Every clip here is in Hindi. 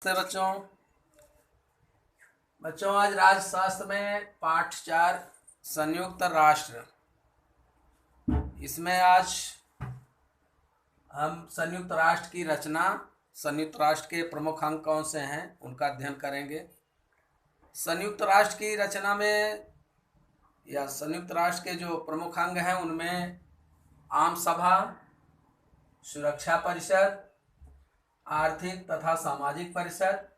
नमस्ते बच्चों। आज राजशास्त्र में पाठ 4 संयुक्त राष्ट्र, इसमें आज हम संयुक्त राष्ट्र की रचना, संयुक्त राष्ट्र के प्रमुख अंग कौन से हैं उनका अध्ययन करेंगे। संयुक्त राष्ट्र की रचना में या संयुक्त राष्ट्र के जो प्रमुख अंग हैं उनमें आम सभा, सुरक्षा परिषद, आर्थिक तथा सामाजिक परिषद,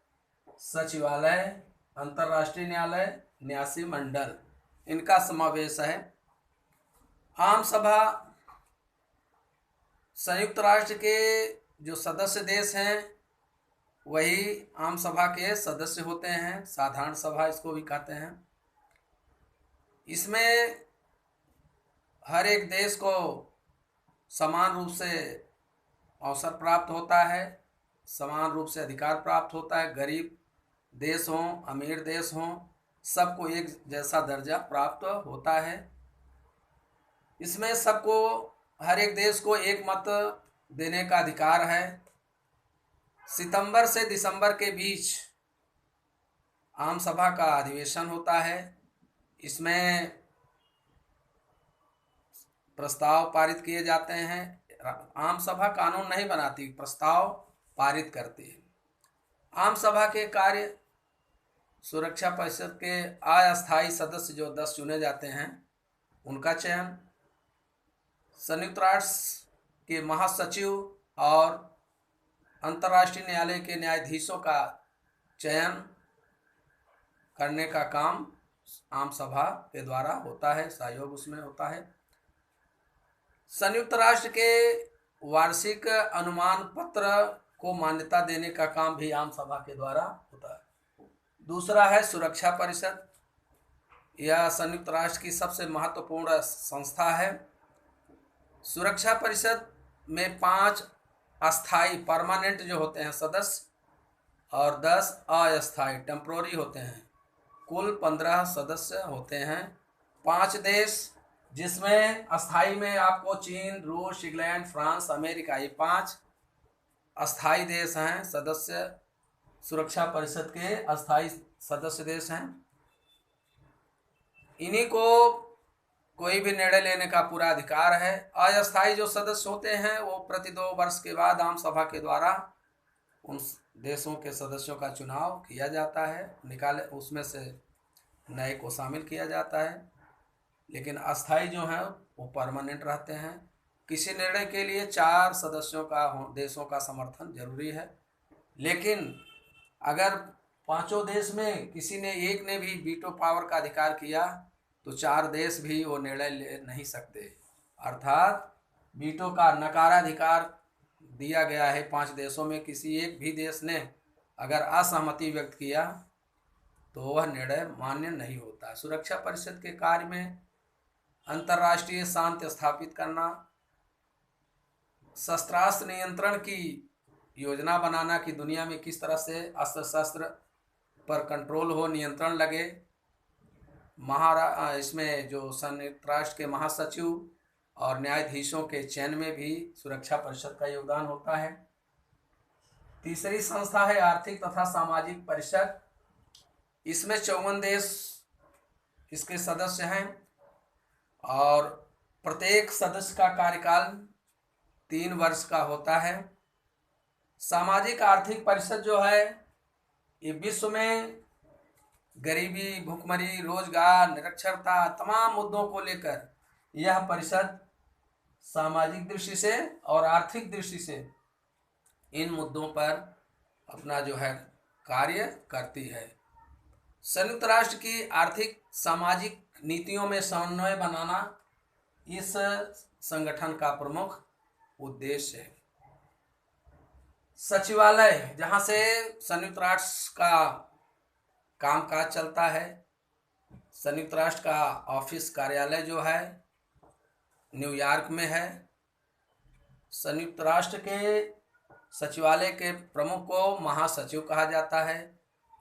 सचिवालय, अंतर्राष्ट्रीय न्यायालय, न्यासी मंडल, इनका समावेश है। आम सभा संयुक्त राष्ट्र के जो सदस्य देश हैं वही आम सभा के सदस्य होते हैं, साधारण सभा इसको भी कहते हैं। इसमें हर एक देश को समान रूप से अवसर प्राप्त होता है, समान रूप से अधिकार प्राप्त होता है। गरीब देश हों, अमीर देश हों, सबको एक जैसा दर्जा प्राप्त होता है। इसमें सबको, हर एक देश को एक मत देने का अधिकार है। सितंबर से दिसंबर के बीच आम सभा का अधिवेशन होता है। इसमें प्रस्ताव पारित किए जाते हैं। आम सभा कानून नहीं बनाती, प्रस्ताव पारित करती है। आम सभा के कार्य, सुरक्षा परिषद के अस्थायी सदस्य जो 10 चुने जाते हैं उनका चयन, संयुक्त राष्ट्र के महासचिव और अंतर्राष्ट्रीय न्यायालय के न्यायाधीशों का चयन करने का काम आम सभा के द्वारा होता है, सहयोग उसमें होता है। संयुक्त राष्ट्र के वार्षिक अनुमान पत्र को मान्यता देने का काम भी आम सभा के द्वारा होता है। दूसरा है सुरक्षा परिषद। यह संयुक्त राष्ट्र की सबसे महत्वपूर्ण संस्था है। सुरक्षा परिषद में 5 अस्थाई परमानेंट जो होते हैं सदस्य और 10 अस्थाई टेम्पोररी होते हैं। कुल 15 सदस्य होते हैं। 5 देश, जिसमें अस्थाई में आपको चीन, रूस, इंग्लैंड, फ्रांस, अमेरिका, ये 5 अस्थाई देश हैं, सदस्य सुरक्षा परिषद के अस्थाई सदस्य देश हैं। इन्हीं को कोई भी निर्णय लेने का पूरा अधिकार है। अस्थाई जो सदस्य होते हैं वो प्रति 2 वर्ष के बाद आम सभा के द्वारा उन देशों के सदस्यों का चुनाव किया जाता है, उसमें से नए को शामिल किया जाता है। लेकिन अस्थाई जो हैं वो परमानेंट रहते हैं। किसी निर्णय के लिए 4 सदस्यों का, देशों का समर्थन जरूरी है। लेकिन अगर 5 देश में किसी ने एक ने भी वीटो पावर का अधिकार किया तो 4 देश भी वो निर्णय ले नहीं सकते। अर्थात वीटो का नकाराधिकार दिया गया है 5 देशों में। किसी एक भी देश ने अगर असहमति व्यक्त किया तो वह निर्णय मान्य नहीं होता। सुरक्षा परिषद के कार्य में अंतर्राष्ट्रीय शांति स्थापित करना, शस्त्रास्त्र नियंत्रण की योजना बनाना कि दुनिया में किस तरह से अस्त्र शस्त्र पर कंट्रोल हो, नियंत्रण लगे। इसमें जो संयुक्त राष्ट्र के महासचिव और न्यायाधीशों के चयन में भी सुरक्षा परिषद का योगदान होता है। तीसरी संस्था है आर्थिक तथा सामाजिक परिषद। इसमें 54 देश इसके सदस्य हैं और प्रत्येक सदस्य का कार्यकाल 3 वर्ष का होता है। सामाजिक आर्थिक परिषद जो है ये विश्व में गरीबी, भुखमरी, रोजगार, निरक्षरता, तमाम मुद्दों को लेकर यह परिषद सामाजिक दृष्टि से और आर्थिक दृष्टि से इन मुद्दों पर अपना जो है कार्य करती है। संयुक्त राष्ट्र की आर्थिक सामाजिक नीतियों में समन्वय बनाना इस संगठन का प्रमुख उद्देश्य है। सचिवालय, जहाँ से संयुक्त राष्ट्र का कामकाज चलता है। संयुक्त राष्ट्र का ऑफिस, कार्यालय जो है न्यूयॉर्क में है। संयुक्त राष्ट्र के सचिवालय के प्रमुख को महासचिव कहा जाता है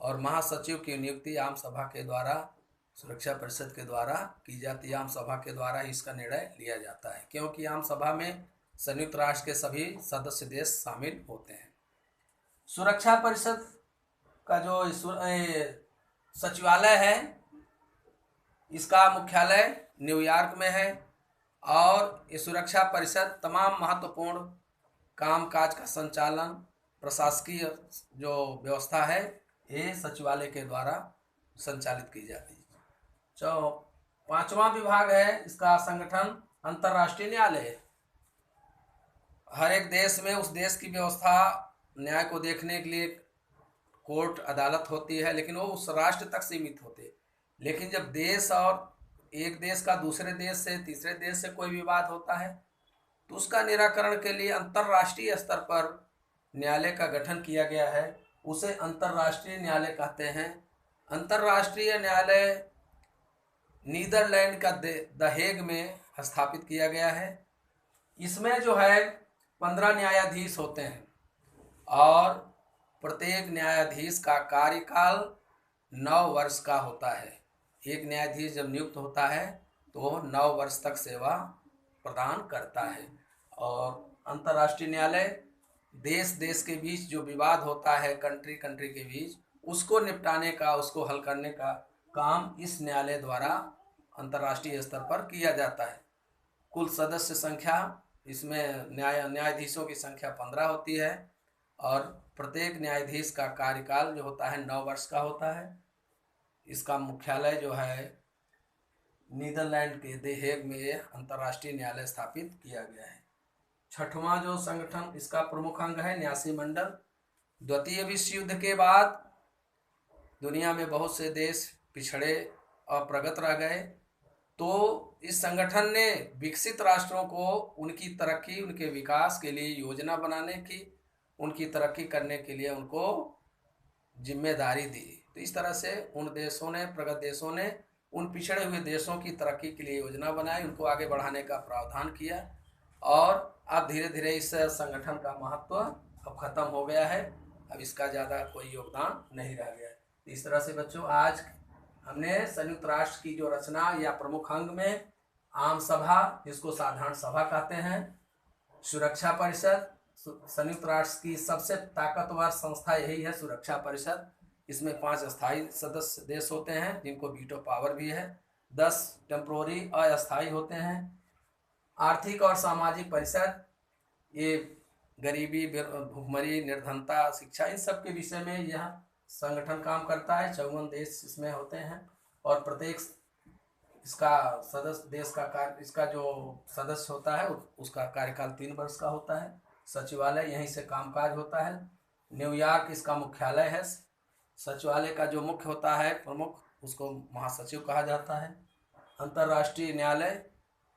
और महासचिव की नियुक्ति आम सभा के द्वारा, सुरक्षा परिषद के द्वारा की जाती है। आम सभा के द्वारा इसका निर्णय लिया जाता है, क्योंकि आम सभा में संयुक्त राष्ट्र के सभी सदस्य देश शामिल होते हैं। सुरक्षा परिषद का जो सचिवालय है इसका मुख्यालय न्यूयॉर्क में है और ये सुरक्षा परिषद तमाम महत्वपूर्ण कामकाज का संचालन, प्रशासकीय जो व्यवस्था है ये सचिवालय के द्वारा संचालित की जाती है। जो पांचवा विभाग है इसका संगठन अंतर्राष्ट्रीय न्यायालय है। हर एक देश में उस देश की व्यवस्था न्याय को देखने के लिए कोर्ट अदालत होती है, लेकिन वो उस राष्ट्र तक सीमित होते हैं। लेकिन जब देश और एक देश का दूसरे देश से, तीसरे देश से कोई विवाद होता है तो उसका निराकरण के लिए अंतर्राष्ट्रीय स्तर पर न्यायालय का गठन किया गया है। उसे अंतर्राष्ट्रीय न्यायालय कहते हैं। अंतर्राष्ट्रीय न्यायालय नीदरलैंड का द हेग में स्थापित किया गया है। इसमें जो है 15 न्यायाधीश होते हैं और प्रत्येक न्यायाधीश का कार्यकाल 9 वर्ष का होता है। एक न्यायाधीश जब नियुक्त होता है तो वो 9 वर्ष तक सेवा प्रदान करता है। और अंतर्राष्ट्रीय न्यायालय देश देश के बीच जो विवाद होता है, कंट्री कंट्री के बीच, उसको निपटाने का, उसको हल करने का काम इस न्यायालय द्वारा अंतर्राष्ट्रीय स्तर पर किया जाता है। कुल सदस्य संख्या इसमें न्यायाधीशों की संख्या 15 होती है और प्रत्येक न्यायाधीश का कार्यकाल जो होता है 9 वर्ष का होता है। इसका मुख्यालय जो है नीदरलैंड के द हेग में अंतर्राष्ट्रीय न्यायालय स्थापित किया गया है। छठवां जो संगठन इसका प्रमुख अंग है न्यासी मंडल। द्वितीय विश्व युद्ध के बाद दुनिया में बहुत से देश पिछड़े और प्रगत रह गए, तो इस संगठन ने विकसित राष्ट्रों को उनकी तरक्की, उनके विकास के लिए योजना बनाने की, उनकी तरक्की करने के लिए उनको जिम्मेदारी दी। तो इस तरह से उन देशों ने, प्रगत देशों ने उन पिछड़े हुए देशों की तरक्की के लिए योजना बनाई, उनको आगे बढ़ाने का प्रावधान किया और अब धीरे धीरे इस संगठन का महत्व अब खत्म हो गया है। अब इसका ज़्यादा कोई योगदान नहीं रह गया है। इस तरह से बच्चों आज हमने संयुक्त राष्ट्र की जो रचना या प्रमुख अंग में आम सभा, जिसको साधारण सभा कहते हैं, सुरक्षा परिषद, संयुक्त राष्ट्र की सबसे ताकतवर संस्था यही है सुरक्षा परिषद। इसमें 5 स्थायी सदस्य देश होते हैं जिनको वीटो पावर भी है, 10 टेम्पोररी अस्थायी होते हैं। आर्थिक और सामाजिक परिषद ये गरीबी, भुखमरी, निर्धनता, शिक्षा, इन सब के विषय में यह संगठन काम करता है। 54 देश इसमें होते हैं और प्रत्येक इसका सदस्य देश का इसका जो सदस्य होता है उसका कार्यकाल 3 वर्ष का होता है। सचिवालय यहीं से कामकाज होता है। न्यूयॉर्क इसका मुख्यालय है। सचिवालय का जो मुख्य होता है प्रमुख, उसको महासचिव कहा जाता है। अंतर्राष्ट्रीय न्यायालय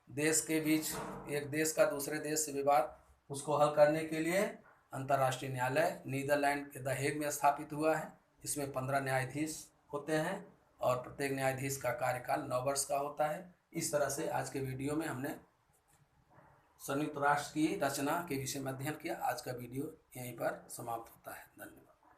देश के बीच, एक देश का दूसरे देश से विवाद, उसको हल करने के लिए अंतर्राष्ट्रीय न्यायालय नीदरलैंड के द हेग में स्थापित हुआ है। इसमें 15 न्यायाधीश होते हैं और प्रत्येक न्यायाधीश का कार्यकाल 9 वर्ष का होता है। इस तरह से आज के वीडियो में हमने संयुक्त राष्ट्र की रचना के विषय में अध्ययन किया। आज का वीडियो यहीं पर समाप्त होता है। धन्यवाद।